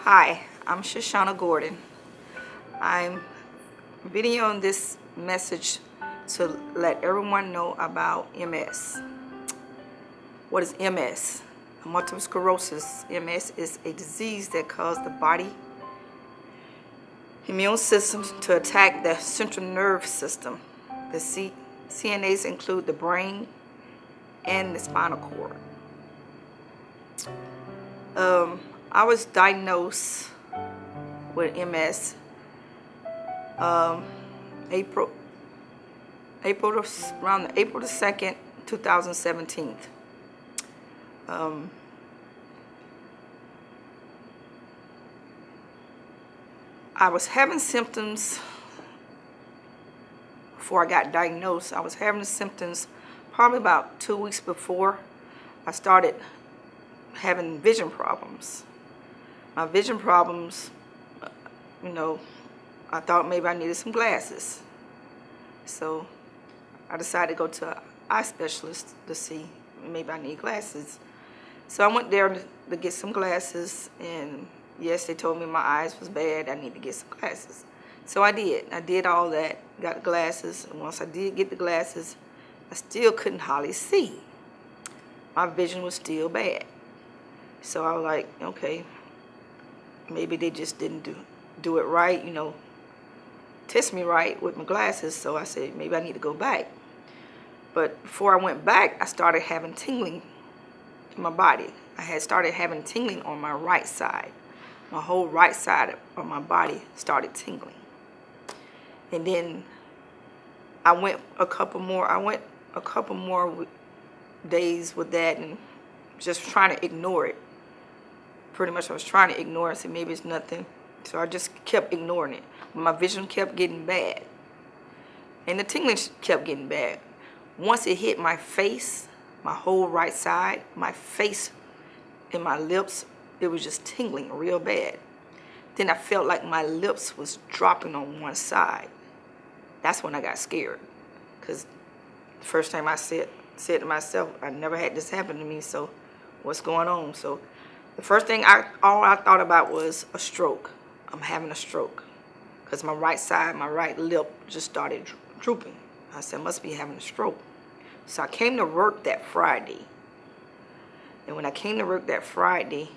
Hi, I'm Shoshannah Gordon. I'm videoing this message to let everyone know about MS. What is MS? Multiple sclerosis. MS is a disease that causes the body immune system to attack the central nerve system. The CNAs include the brain and the spinal cord. I was diagnosed with MS April around April the 2nd, 2017. I was having symptoms before I got diagnosed. I was having symptoms probably about 2 weeks before I started having vision problems. My vision problems, I thought maybe I needed some glasses. So I decided to go to an eye specialist to see maybe I need glasses. So I went there to get some glasses, and yes, they told me my eyes was bad. I need to get some glasses. So I did. I did all that, got the glasses, and once I did get the glasses, I still couldn't hardly see. My vision was still bad. So I was like, okay, maybe they just didn't do it right, test me right with my glasses. So I said, maybe I need to go back. But before I went back, I started having tingling in my body. I had started having tingling on my right side. My whole right side of my body started tingling. And then I went a couple more days with that and just trying to ignore it. Pretty much I was trying to ignore it and say maybe it's nothing. So I just kept ignoring it. My vision kept getting bad. And the tingling kept getting bad. Once it hit my face, my whole right side, my face and my lips, it was just tingling real bad. Then I felt like my lips was dropping on one side. That's when I got scared. Because the first time I said to myself, I never had this happen to me, so what's going on? So the first thing all I thought about was a stroke. I'm having a stroke. Because my right side, my right lip just started drooping. I said, I must be having a stroke. So I came to work that Friday. And when I came to work that Friday,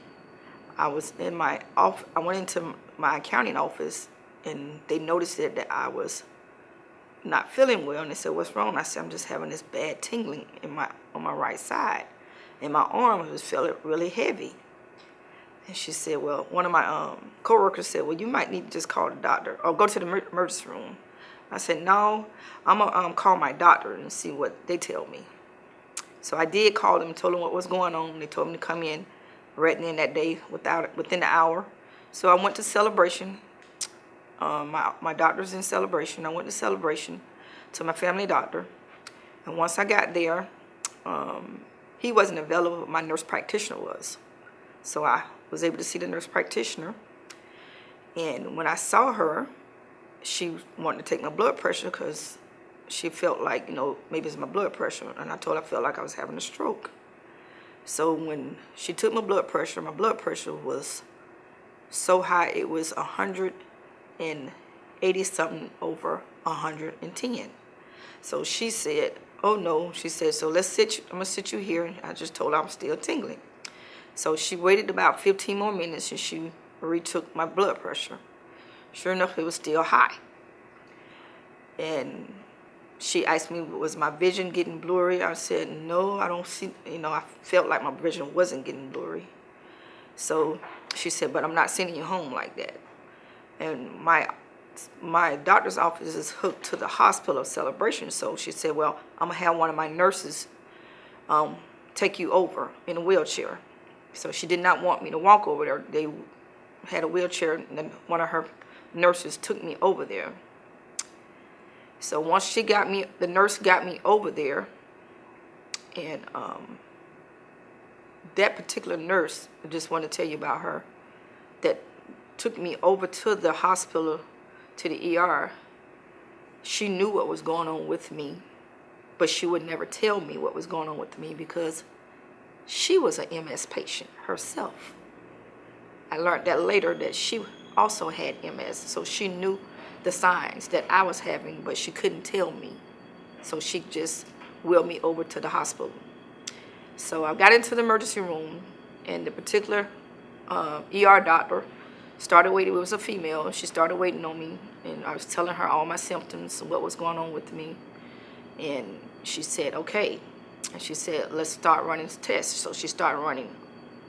I was in my office. I went into my accounting office, and they noticed that I was not feeling well. And they said, what's wrong? I said, I'm just having this bad tingling on my right side. And my arm was feeling really heavy. And she said, well, one of my coworkers said, well, you might need to just call the doctor or go to the emergency room. I said, no, I'm going to call my doctor and see what they tell me. So I did call them and told them what was going on. They told me to come in right then that day within the hour. So I went to Celebration. My doctor's in Celebration. I went to Celebration to my family doctor. And once I got there, he wasn't available, but my nurse practitioner was. So I was able to see the nurse practitioner. And when I saw her, she wanted to take my blood pressure because she felt like, maybe it's my blood pressure. And I told her I felt like I was having a stroke. So when she took my blood pressure was so high, it was 180 something over 110. So she said, oh no, she said, so I'm going to sit you here. And I just told her I'm still tingling. So she waited about 15 more minutes and she retook my blood pressure. Sure enough, it was still high. And she asked me, was my vision getting blurry? I said, no, I don't see, I felt like my vision wasn't getting blurry. So she said, but I'm not sending you home like that. And my doctor's office is hooked to the hospital of Celebration. So she said, well, I'm going to have one of my nurses take you over in a wheelchair. So she did not want me to walk over there. They had a wheelchair, and then one of her nurses took me over there. So once the nurse got me over there, and that particular nurse, I just want to tell you about her, that took me over to the hospital, to the ER, she knew what was going on with me, but she would never tell me what was going on with me because she was an MS patient herself. I learned that later that she also had MS. So she knew the signs that I was having, but she couldn't tell me. So she just wheeled me over to the hospital. So I got into the emergency room, and the particular ER doctor started waiting. It was a female. She started waiting on me, and I was telling her all my symptoms and what was going on with me. And she said, okay. And she said, let's start running tests. So she started running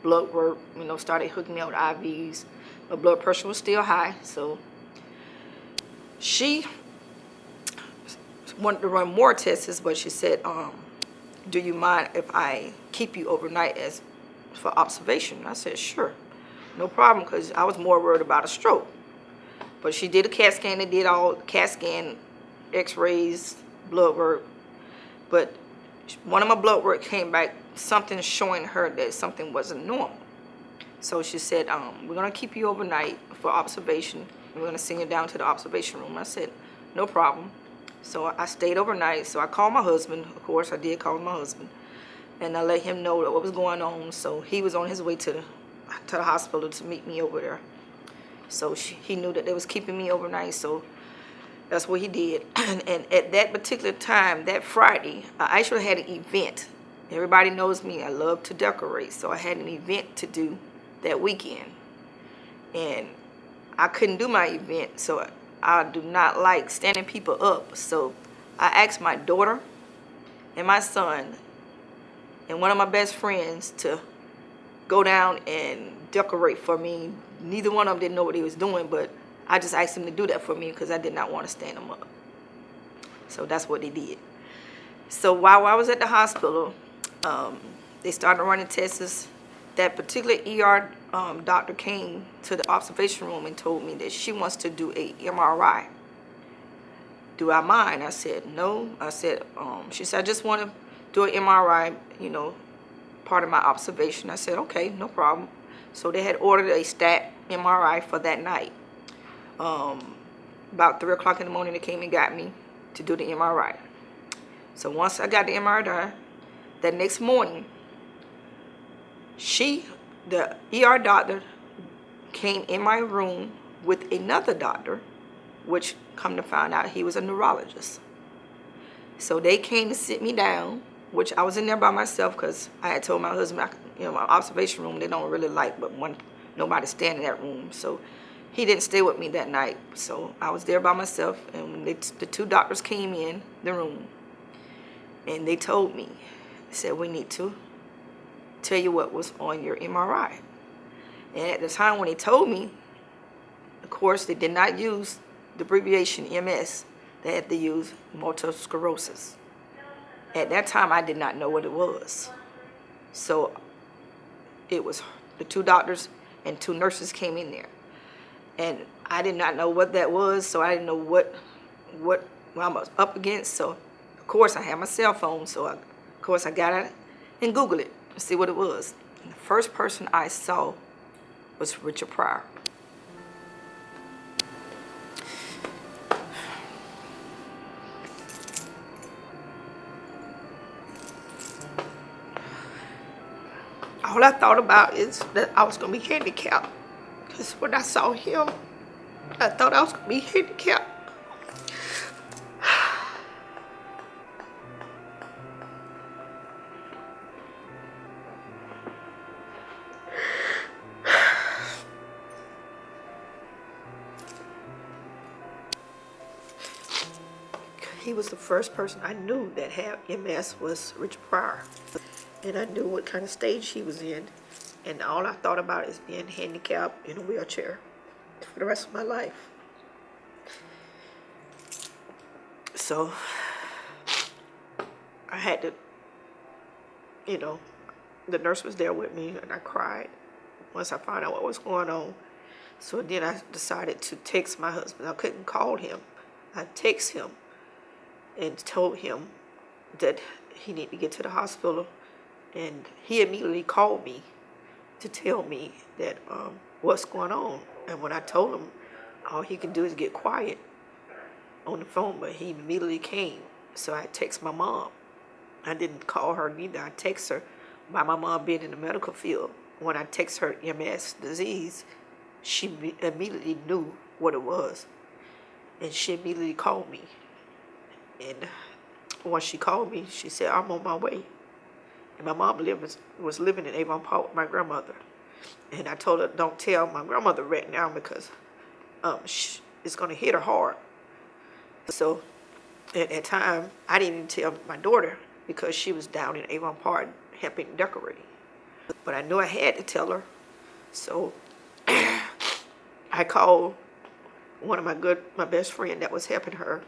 blood work, started hooking me up with IVs. My blood pressure was still high, so she wanted to run more tests, but she said, do you mind if I keep you overnight for observation? I said, sure, no problem, because I was more worried about a stroke. But she did a CAT scan. They did all CAT scan, x-rays, blood work. But one of my blood work came back, something showing her that something wasn't normal. So she said, we're going to keep you overnight for observation. We're going to send you down to the observation room. I said, no problem. So I stayed overnight. So I called my husband. Of course, I did call my husband. And I let him know what was going on. So he was on his way to the hospital to meet me over there. So he knew that they was keeping me overnight. So that's what he did. And at that particular time, that Friday, I actually had an event. Everybody knows me. I love to decorate. So I had an event to do that weekend. And I couldn't do my event, so I do not like standing people up. So I asked my daughter and my son and one of my best friends to go down and decorate for me. Neither one of them didn't know what he was doing, but I just asked him to do that for me because I did not want to stand them up. So that's what they did. So while I was at the hospital, they started running tests. That particular ER doctor came to the observation room and told me that she wants to do a MRI. Do I mind? I said, no. I said, she said, I just want to do an MRI, part of my observation. I said, okay, no problem. So they had ordered a stat MRI for that night. About 3 o'clock in the morning, they came and got me to do the MRI. So once I got the MRI done, that next morning, the ER doctor came in my room with another doctor, which come to find out he was a neurologist. So they came to sit me down, which I was in there by myself because I had told my husband, my observation room, they don't really like, but nobody stand in that room. So he didn't stay with me that night. So I was there by myself, and when the two doctors came in the room, and they told me, they said, we need to tell you what was on your MRI. And at the time when they told me, of course, they did not use the abbreviation MS. They had to use multiple sclerosis. At that time, I did not know what it was. So it was the two doctors and two nurses came in there. And I did not know what that was, so I didn't know what I was up against. So, of course, I had my cell phone, so of course I got it and Googled it to see what it was. And the first person I saw was Richard Pryor. All I thought about is that I was going to be handicapped. Because when I saw him, I thought I was going to be handicapped. He was the first person I knew that had MS was Richard Pryor. And I knew what kind of stage he was in. And all I thought about is being handicapped in a wheelchair for the rest of my life. So I had to, the nurse was there with me, and I cried once I found out what was going on. So then I decided to text my husband. I couldn't call him. I texted him and told him that he needed to get to the hospital. And he immediately called me to tell me that what's going on. And when I told him, all he can do is get quiet on the phone, but he immediately came. So I text my mom. I didn't call her neither. I text her by my mom being in the medical field. When I text her MS disease, she immediately knew what it was, and she immediately called me. And once she called me, she said, I'm on my way. And my mom was living in Avon Park with my grandmother. And I told her, don't tell my grandmother right now because it's going to hit her hard. So at that time, I didn't even tell my daughter because she was down in Avon Park helping decorating. But I knew I had to tell her. So I called one of my best friend that was helping her.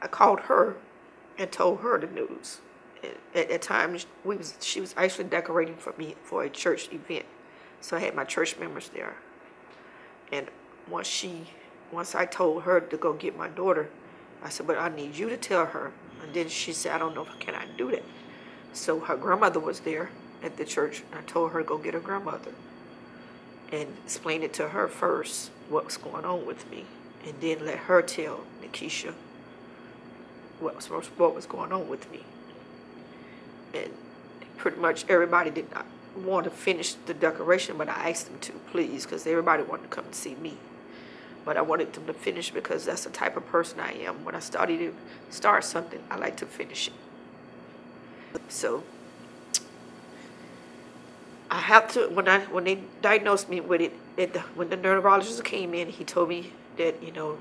I called her and told her the news. At that time, she was actually decorating for me for a church event. So I had my church members there. And once I told her to go get my daughter, I said, but I need you to tell her. And then she said, I don't know, can I do that? So her grandmother was there at the church. And I told her to go get her grandmother and explain it to her first, what was going on with me. And then let her tell Nikisha what was going on with me. And pretty much everybody did not want to finish the decoration, but I asked them to, please, because everybody wanted to come and see me. But I wanted them to finish because that's the type of person I am. When I start something, I like to finish it. So I have to, when they diagnosed me with it, when the neurologist came in, he told me that,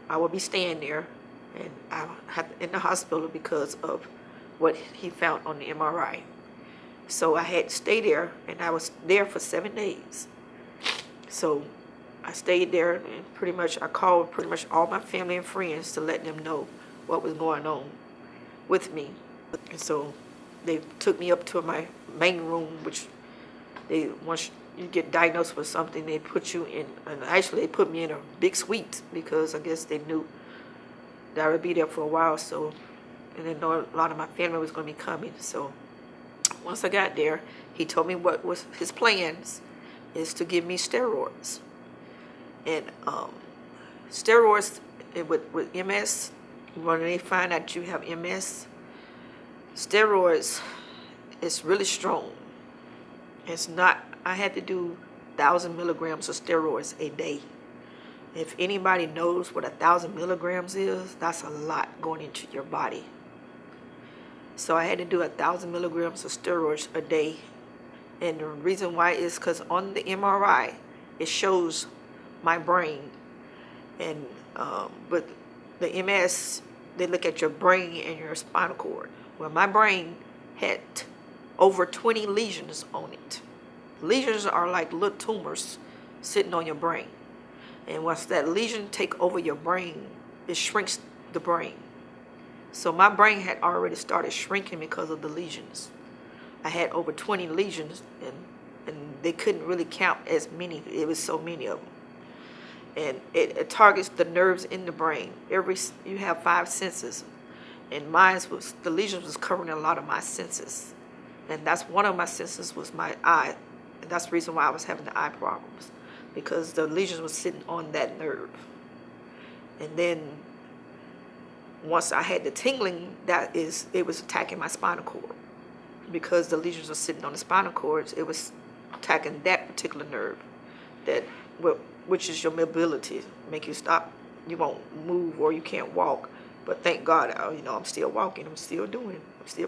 I would be staying there and I had in the hospital because of what he found on the MRI. So I had to stay there, and I was there for 7 days. So I stayed there, and I called pretty much all my family and friends to let them know what was going on with me. And so they took me up to my main room, which once you get diagnosed with something, they put you in, and actually they put me in a big suite because I guess they knew that I would be there for a while. So, and they know a lot of my family was going to be coming. So once I got there, he told me what was his plans is to give me steroids. And steroids with MS, when they find out you have MS, steroids is really strong. It's not, I had to do 1,000 milligrams of steroids a day. If anybody knows what 1,000 milligrams is, that's a lot going into your body. So I had to do 1,000 milligrams of steroids a day. And the reason why is because on the MRI, it shows my brain. And but the MS, they look at your brain and your spinal cord. Well, my brain had over 20 lesions on it. Lesions are like little tumors sitting on your brain. And once that lesion take over your brain, it shrinks the brain. So my brain had already started shrinking because of the lesions. I had over 20 lesions, and they couldn't really count as many. It was so many of them. And it targets the nerves in the brain. You have 5 senses, and the lesions was covering a lot of my senses. And that's one of my senses was my eye. And that's the reason why I was having the eye problems, because the lesions was sitting on that nerve. And then once I had the tingling, it was attacking my spinal cord. Because the lesions were sitting on the spinal cords, it was attacking that particular nerve, which is your mobility, make you stop, you won't move or you can't walk. But thank God, I'm still walking, I'm still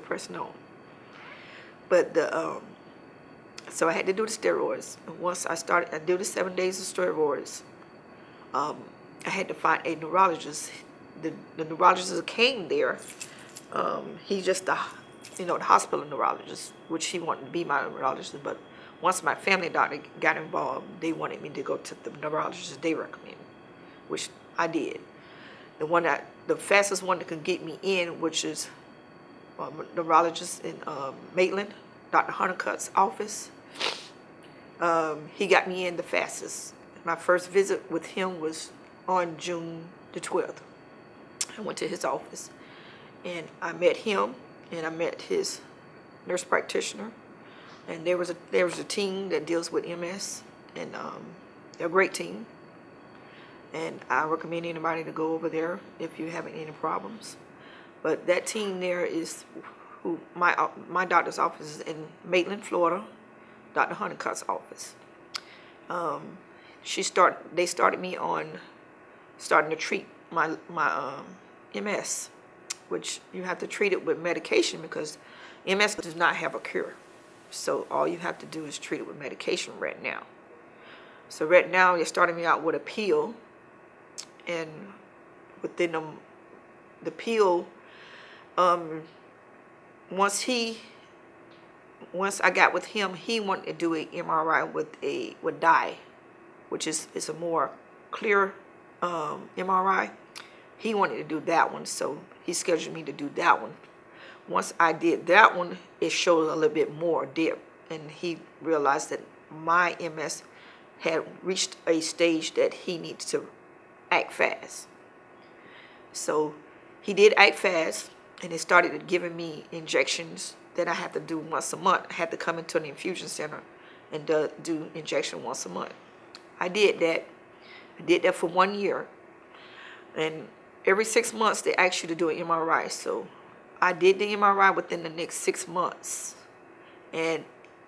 pressing on. But so I had to do the steroids. And once I did the 7 days of steroids, I had to find a neurologist. The neurologist that came there, he's just the hospital neurologist, which he wanted to be my neurologist. But once my family doctor got involved, they wanted me to go to the neurologist they recommended, which I did. The fastest one that could get me in, which is a neurologist in Maitland, Dr. Honeycutt's office. He got me in the fastest. My first visit with him was on June the 12th. I went to his office, and I met him, and I met his nurse practitioner, and there was a team that deals with MS, and they're a great team. And I recommend anybody to go over there if you're having any problems. But that team there is who my doctor's office is in Maitland, Florida, Dr. Honeycutt's office. they started me on starting to treat my MS, which you have to treat it with medication because MS does not have a cure. So all you have to do is treat it with medication right now. So right now they're starting me out with a pill, and within the pill, once I got with him, he wanted to do an MRI with dye, which is a more clear MRI. He wanted to do that one, so he scheduled me to do that one. Once I did that one, it showed a little bit more dip, and he realized that my MS had reached a stage that he needs to act fast. So he did act fast, and they started giving me injections that I had to do once a month. I had to come into an infusion center and do injection once a month. I did that. I did that for 1 year. And every 6 months, they ask you to do an MRI. So I did the MRI within the next 6 months. And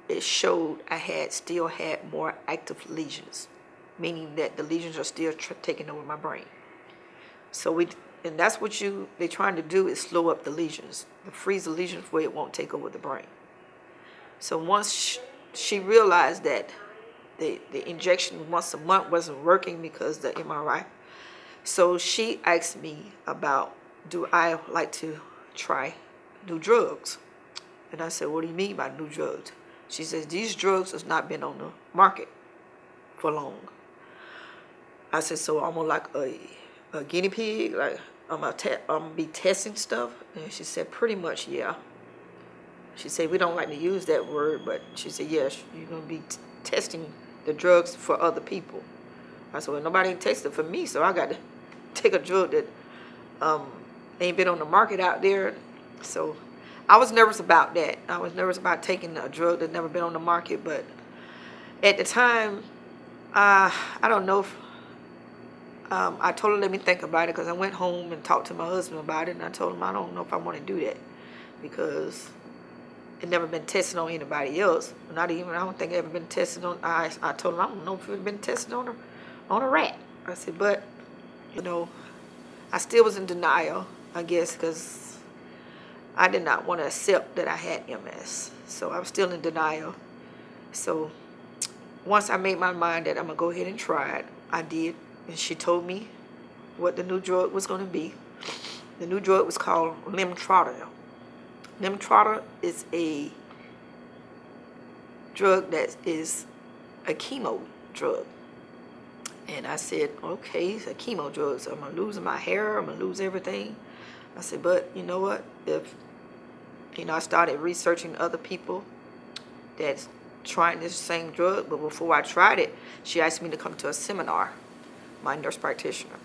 it showed I still had more active lesions, meaning that the lesions are still taking over my brain. So and that's what they're trying to do, is slow up the lesions, to freeze the lesions where it won't take over the brain. So once she realized that the injection once a month wasn't working because the MRI, so she asked me about, do I like to try new drugs? And I said, what do you mean by new drugs? She says, these drugs has not been on the market for long. I said, so I'm like a guinea pig, like I'm gonna be testing stuff? And she said, pretty much, yeah. She said, we don't like to use that word, but she said, yes, you're gonna be testing the drugs for other people. I said, well, nobody tested for me, so I got to take a drug that ain't been on the market out there. So I was nervous about that. I was nervous about taking a drug that never been on the market, but at the time, I don't know if I told her let me think about it, because I went home and talked to my husband about it, and I told him I don't know if I want to do that because it never been tested on anybody else. I don't think it ever been tested on. I told him I don't know if it been tested on a rat. I said, but I still was in denial, I guess, because I did not want to accept that I had MS. So I was still in denial. So once I made my mind that I'm gonna go ahead and try it, I did. And she told me what the new drug was going to be. The new drug was called Lemtrada. Lemtrada is a drug that is a chemo drug. And I said, okay, it's a chemo drug, so I'm going to lose my hair, I'm going to lose everything. I said, but you know what? I started researching other people that's trying this same drug, but before I tried it, she asked me to come to a seminar, my nurse practitioner.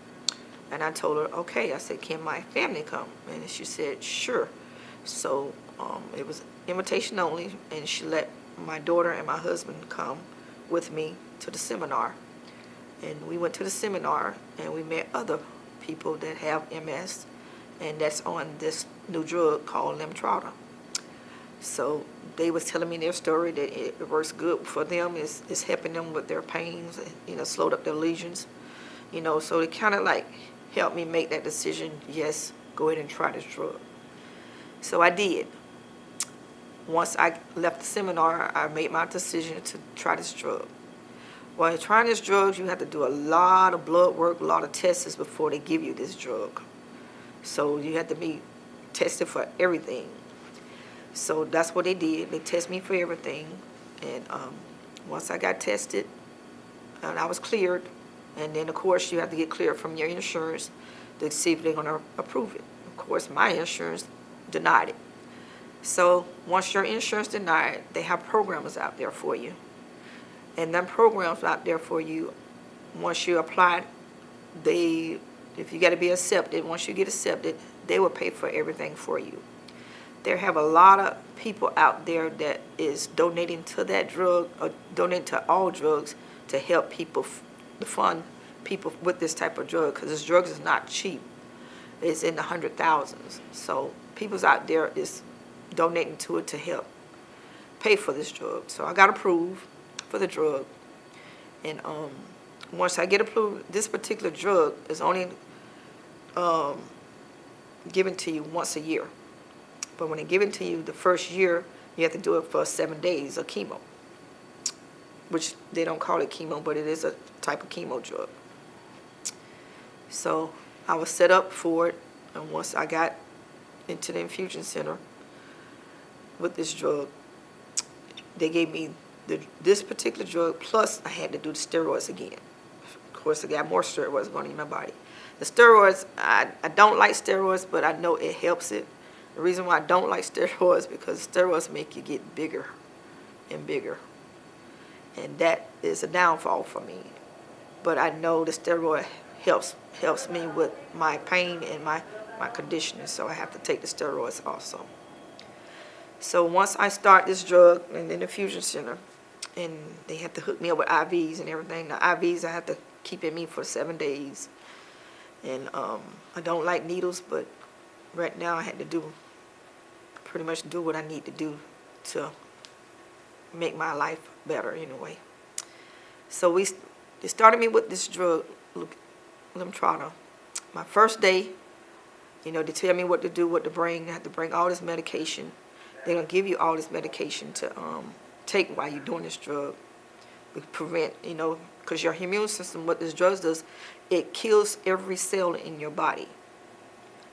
And I told her, okay. I said, can my family come? And she said, sure. So it was invitation only, and she let my daughter and my husband come with me to the seminar. And we went to the seminar, and we met other people that have MS, and that's on this new drug called Lemtrada. So they was telling me their story, that it works good for them. It's helping them with their pains, slowed up their lesions. So it kind of like helped me make that decision, yes, go ahead and try this drug. So I did. Once I left the seminar, I made my decision to try this drug. While trying this drug, you have to do a lot of blood work, a lot of tests before they give you this drug. So you have to be tested for everything. So that's what they did. They tested me for everything. And once I got tested, and I was cleared, and then, of course, you have to get cleared from your insurance to see if they're going to approve it. Of course, my insurance denied it. So once your insurance denied, they have programs out there for you. And them programs out there for you, once you apply, if you got to be accepted, once you get accepted, they will pay for everything for you. There have a lot of people out there that is donating to that drug, or donating to all drugs, to help people, to fund people with this type of drug, because this drug is not cheap. It's in the 100,000s. So people's out there is donating to it to help pay for this drug. So I got approved for the drug. And once I get approved, this particular drug is only given to you once a year. But when they give it to you the first year, you have to do it for 7 days of chemo, which they don't call it chemo, but it is a type of chemo drug. So I was set up for it, and once I got into the infusion center with this drug, they gave me this particular drug, plus I had to do the steroids again. Of course, I got more steroids going in my body. The steroids, I don't like steroids, but I know it helps it. The reason why I don't like steroids because steroids make you get bigger and bigger. And that is a downfall for me. But I know the steroid helps me with my pain and my conditioning, so I have to take the steroids also. So once I start this drug in the infusion center, and they have to hook me up with IVs and everything. The IVs I have to keep in me for 7 days. And I don't like needles, but right now I had to pretty much do what I need to do to make my life better in a way. So they started me with this drug, Limtrana. My first day, they tell me what to do, what to bring. I have to bring all this medication. They're going to give you all this medication to take while you're doing this drug. We prevent, because your immune system, what this drug does, it kills every cell in your body.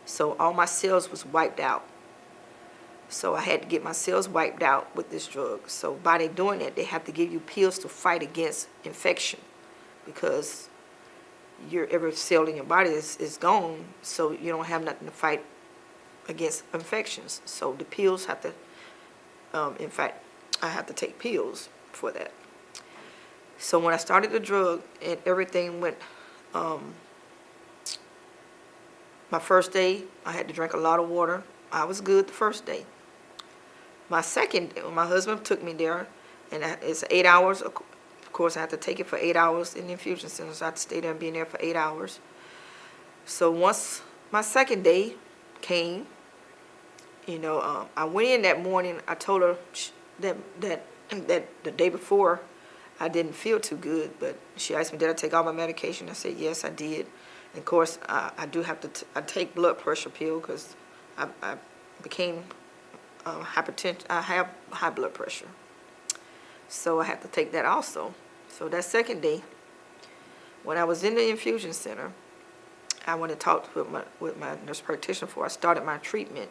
So all my cells was wiped out. So I had to get my cells wiped out with this drug. So by they doing that, they have to give you pills to fight against infection, because every cell in your body is gone, so you don't have nothing to fight against infections. So the pills have to, in fact, I have to take pills for that. So when I started the drug and everything went, my first day, I had to drink a lot of water. I was good the first day. My second day, my husband took me there, and it's 8 hours. Of course, I had to take it for 8 hours in the infusion center, so I had to stay there and be in there for 8 hours. So once my second day came, I went in that morning. I told her that the day before I didn't feel too good, but she asked me, did I take all my medication? I said, yes, I did. And of course, I do have to I take blood pressure pill because I became hypertension. I have high blood pressure, so I have to take that also. So that second day, when I was in the infusion center, I went and talked with my nurse practitioner before I started my treatment.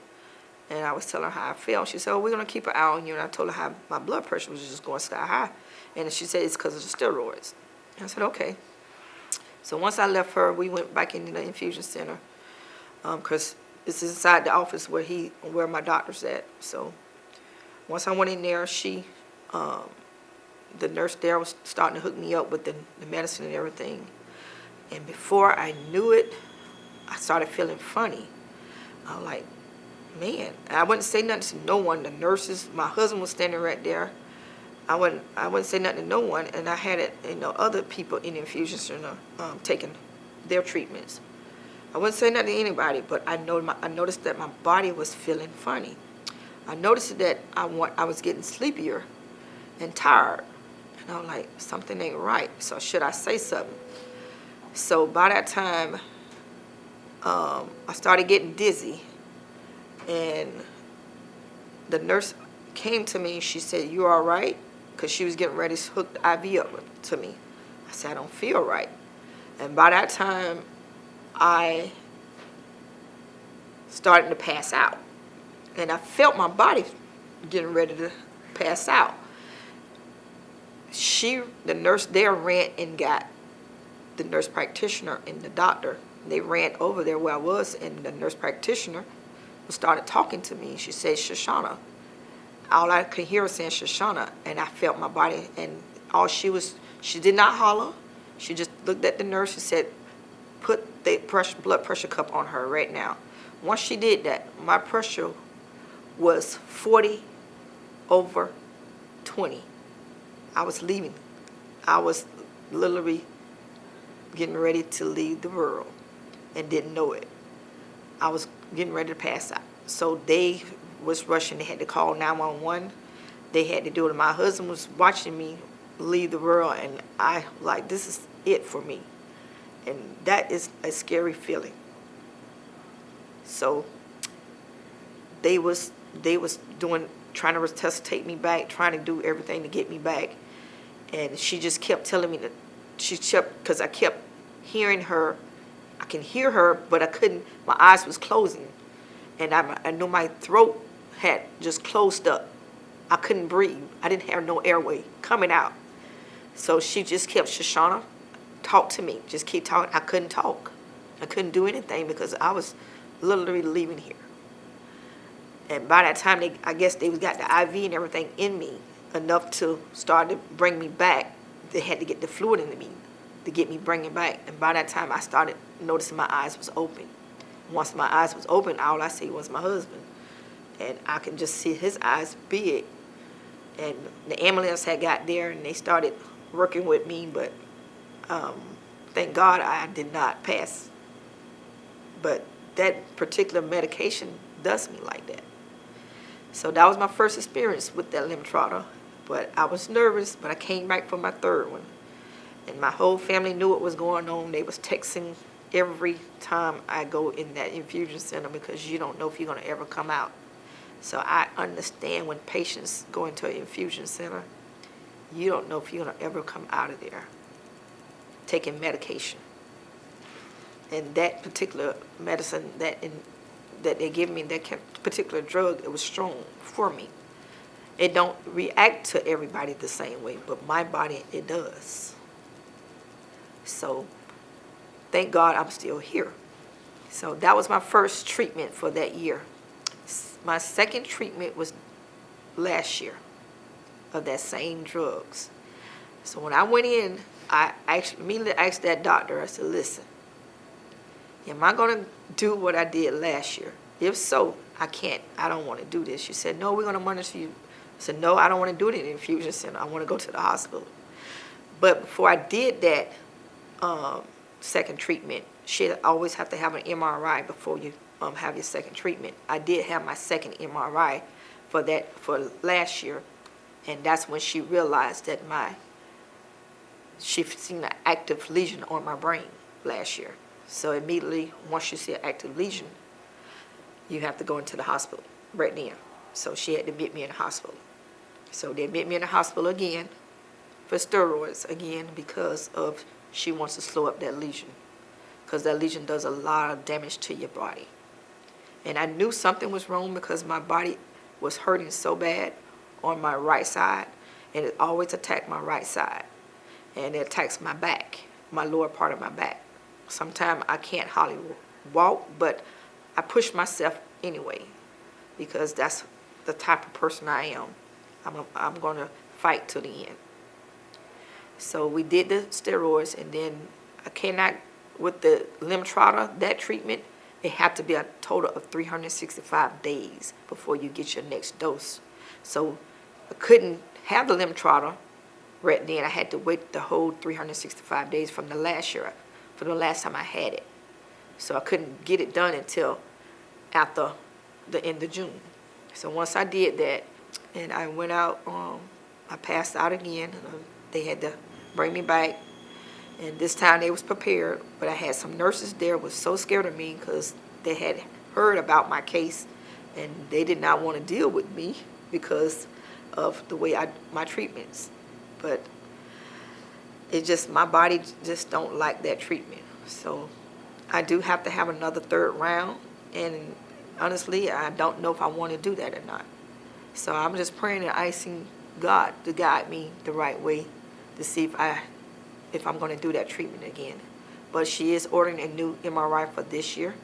And I was telling her how I felt. She said, oh, we're going to keep an eye on you. And I told her how my blood pressure was just going sky high. And she said, it's because of the steroids. And I said, okay. So once I left her, we went back into the infusion center, because it's inside the office where my doctor's at. So once I went in there, the nurse there was starting to hook me up with the medicine and everything. And before I knew it, I started feeling funny. I was like, man, I wouldn't say nothing to no one. The nurses, my husband was standing right there. I wouldn't say nothing to no one, and I had other people in the infusion center taking their treatments. I wouldn't say nothing to anybody, but I noticed that my body was feeling funny. I noticed that I was getting sleepier and tired, and I was like, something ain't right. So should I say something? So by that time, I started getting dizzy. And the nurse came to me and she said, you all right? Because she was getting ready to hook the IV up to me. I said, I don't feel right. And by that time, I started to pass out. And I felt my body getting ready to pass out. The nurse there ran and got the nurse practitioner and the doctor. They ran over there where I was, and the nurse practitioner started talking to me. She said, Shoshannah. All I could hear her saying Shoshannah, and I felt my body, and she did not holler. She just looked at the nurse and said, put the blood pressure cup on her right now. Once she did that, my pressure was 40 over 20. I was leaving. I was literally getting ready to leave the world and didn't know it. I was getting ready to pass out. So they was rushing. They had to call 911. They had to do it. My husband was watching me leave the world, and I like, this is it for me. And that is a scary feeling. So they was trying to resuscitate me back, trying to do everything to get me back. And she just kept telling me because I kept hearing her. I can hear her, but I couldn't, my eyes was closing. And I knew my throat had just closed up. I couldn't breathe. I didn't have no airway coming out. So she just kept, Shoshannah, talk to me. Just keep talking. I couldn't talk. I couldn't do anything because I was literally leaving here. And by that time, I guess they got the IV and everything in me enough to start to bring me back. They had to get the fluid into me to get me bringing back. And by that time, I started noticing my eyes was open. Once my eyes was open, all I see was my husband. And I could just see his eyes big. And the ambulance had got there, and they started working with me, but thank God I did not pass. But that particular medication does me like that. So that was my first experience with that limb trotter. But I was nervous, but I came back for my third one. And my whole family knew what was going on. They was texting every time I go in that infusion center because you don't know if you're going to ever come out. So I understand when patients go into an infusion center, you don't know if you're going to ever come out of there taking medication. And that particular medicine that they give me, that particular drug, it was strong for me. It don't react to everybody the same way, but my body, it does. So thank God I'm still here. So that was my first treatment for that year. My second treatment was last year of that same drugs. So when I went in, I immediately asked that doctor, I said, listen, am I going to do what I did last year? If so, I don't want to do this. She said, no, we're going to monitor you. I said, no, I don't want to do it in the infusion center. I want to go to the hospital. But before I did that second treatment, she always have to have an MRI before you have your second treatment. I did have my second MRI for last year, and that's when she realized that she seen an active lesion on my brain last year. So immediately, once you see an active lesion, you have to go into the hospital right then. So she had to admit me in the hospital. So they admit me in the hospital again for steroids again because she wants to slow up that lesion, because that lesion does a lot of damage to your body. And I knew something was wrong because my body was hurting so bad on my right side, and it always attacked my right side. And it attacks my back, my lower part of my back. Sometimes I can't hardly walk, but I push myself anyway because that's the type of person I am. I'm going to fight to the end. So we did the steroids, and then I cannot, with the limb trotter, that treatment, it had to be a total of 365 days before you get your next dose. So I couldn't have the limb trotter right then. I had to wait the whole 365 days from the last year, from the last time I had it. So I couldn't get it done until after the end of June. So once I did that, and I went out, I passed out again. They had to bring me back, and this time they was prepared, but I had some nurses there was so scared of me because they had heard about my case, and they did not want to deal with me because of the way my treatments. But it just, my body just don't like that treatment. So I do have to have another third round, and honestly, I don't know if I want to do that or not. So I'm just praying and asking God to guide me the right way to see if I'm going to do that treatment again. But she is ordering a new MRI for this year,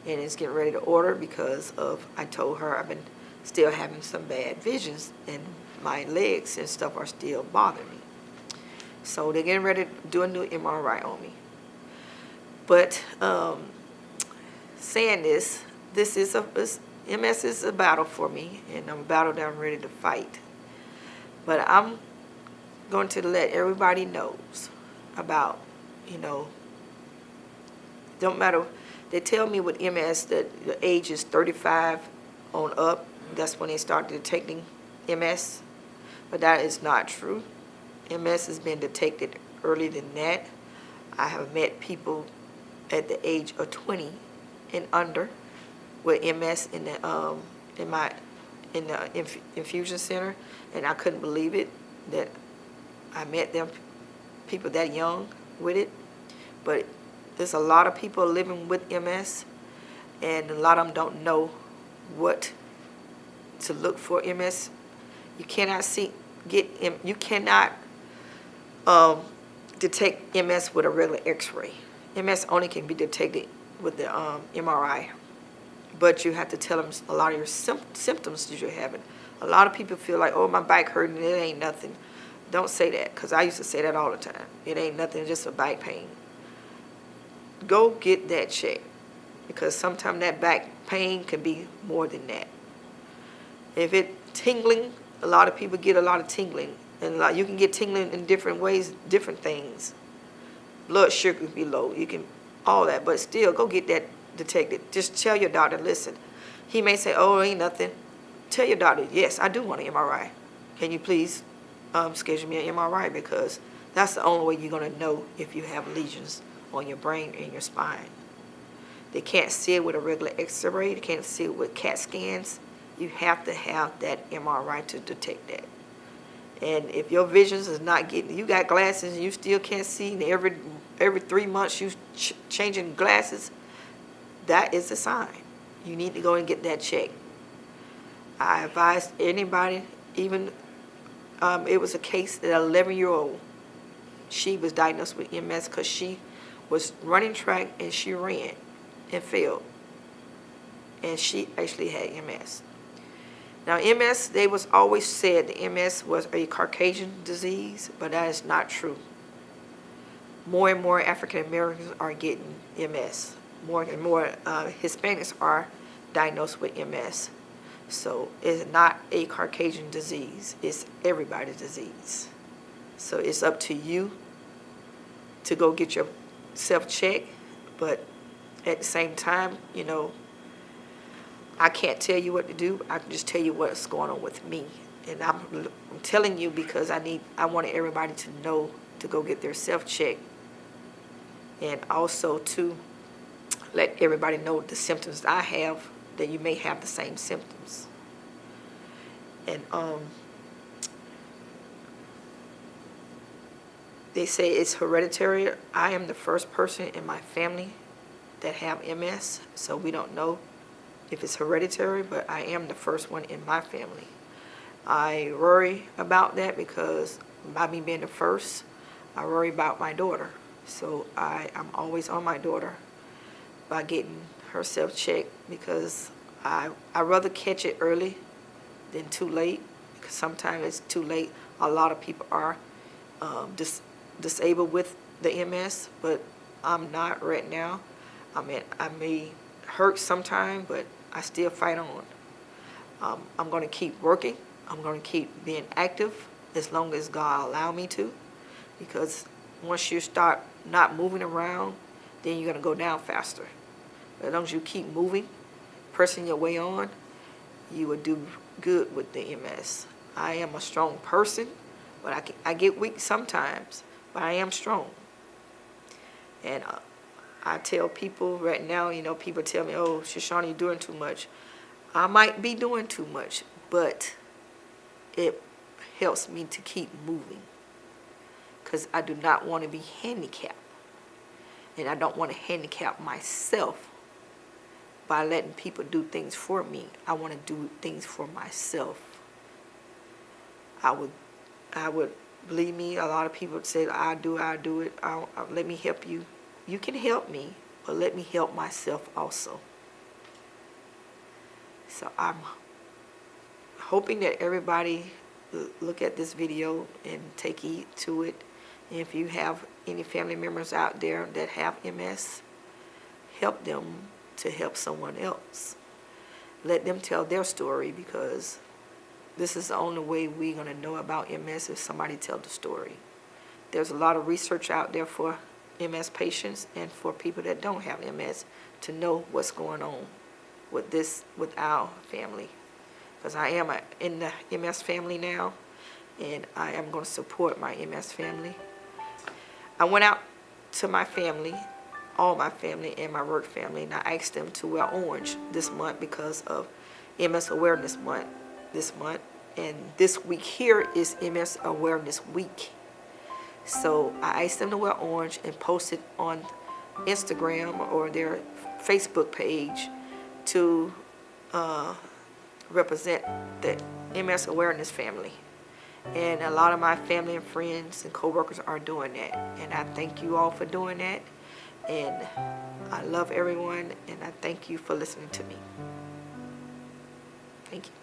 and it's getting ready to order because I told her I've been still having some bad visions, and my legs and stuff are still bothering me. So they're getting ready to do a new MRI on me. But saying this is MS is a battle for me, and a battle that I'm ready to fight. But I'm going to let everybody knows about, don't matter. They tell me with MS that the age is 35 on up. That's when they start detecting MS. But that is not true. MS has been detected earlier than that. I have met people at the age of 20 and under with MS in the infusion center, and I couldn't believe it that I met them, people that young with it. But there's a lot of people living with MS, and a lot of them don't know what to look for MS. You cannot you cannot detect MS with a regular X-ray. MS only can be detected with the MRI. But you have to tell them a lot of your symptoms that you're having. A lot of people feel like, oh, my back hurting, it ain't nothing. Don't say that, because I used to say that all the time. It ain't nothing, just a back pain. Go get that checked, because sometimes that back pain can be more than that. If it's tingling, a lot of people get a lot of tingling. And you can get tingling in different ways, different things. Blood sugar can be low, you can, all that, but still, go get that detected. Just tell your doctor, listen. He may say, oh, ain't nothing. Tell your doctor, yes, I do want an MRI. Can you please schedule me an MRI, because that's the only way you're going to know if you have lesions on your brain and your spine. They can't see it with a regular X-ray. They can't see it with CAT scans. You have to have that MRI to detect that. And if your visions is not getting, you got glasses and you still can't see, and every 3 months you changing glasses, that is a sign. You need to go and get that checked. I advise anybody, even it was a case that an 11-year-old, she was diagnosed with MS because she was running track and she ran and failed. And she actually had MS. Now MS, they was always said the MS was a Caucasian disease, but that is not true. More and more African Americans are getting MS. More and more Hispanics are diagnosed with MS. So it's not a Caucasian disease, it's everybody's disease. So it's up to you to go get yourself checked, but at the same time, you know, I can't tell you what to do. I can just tell you what's going on with me. And I'm telling you because I wanted everybody to know to go get their self-check, and also to let everybody know the symptoms I have, that you may have the same symptoms. And they say it's hereditary. I am the first person in my family that have MS, so we don't know if it's hereditary, but I am the first one in my family. I worry about that because by me being the first, I worry about my daughter. So I'm always on my daughter by getting herself checked, because I'd rather catch it early than too late, because sometimes it's too late. A lot of people are disabled with the MS, but I'm not right now. I mean, I may hurt sometime, but I still fight on. I'm going to keep working. I'm going to keep being active as long as God allow me to, because once you start not moving around, then you're going to go down faster. But as long as you keep moving, pressing your way on, you will do good with the MS. I am a strong person, but I get weak sometimes, but I am strong. And I tell people right now, you know, people tell me, oh, Shoshannah, you're doing too much. I might be doing too much, but it helps me to keep moving, because I do not want to be handicapped. And I don't want to handicap myself by letting people do things for me. I want to do things for myself. I would, believe me, a lot of people say, I'll do it. Let me help you. You can help me, but let me help myself also. So I'm hoping that everybody look at this video and take heed to it. And if you have any family members out there that have MS, help them to help someone else. Let them tell their story, because this is the only way we're going to know about MS, if somebody tells the story. There's a lot of research out there for MS patients and for people that don't have MS to know what's going on with our family. Because I am in the MS family now, and I am going to support my MS family. I went out to my family, all my family and my work family, and I asked them to wear orange this month because of MS Awareness Month this month. And this week here is MS Awareness Week. So I asked them to wear orange and post it on Instagram or their Facebook page to represent the MS Awareness family. And a lot of my family and friends and coworkers are doing that. And I thank you all for doing that. And I love everyone, and I thank you for listening to me. Thank you.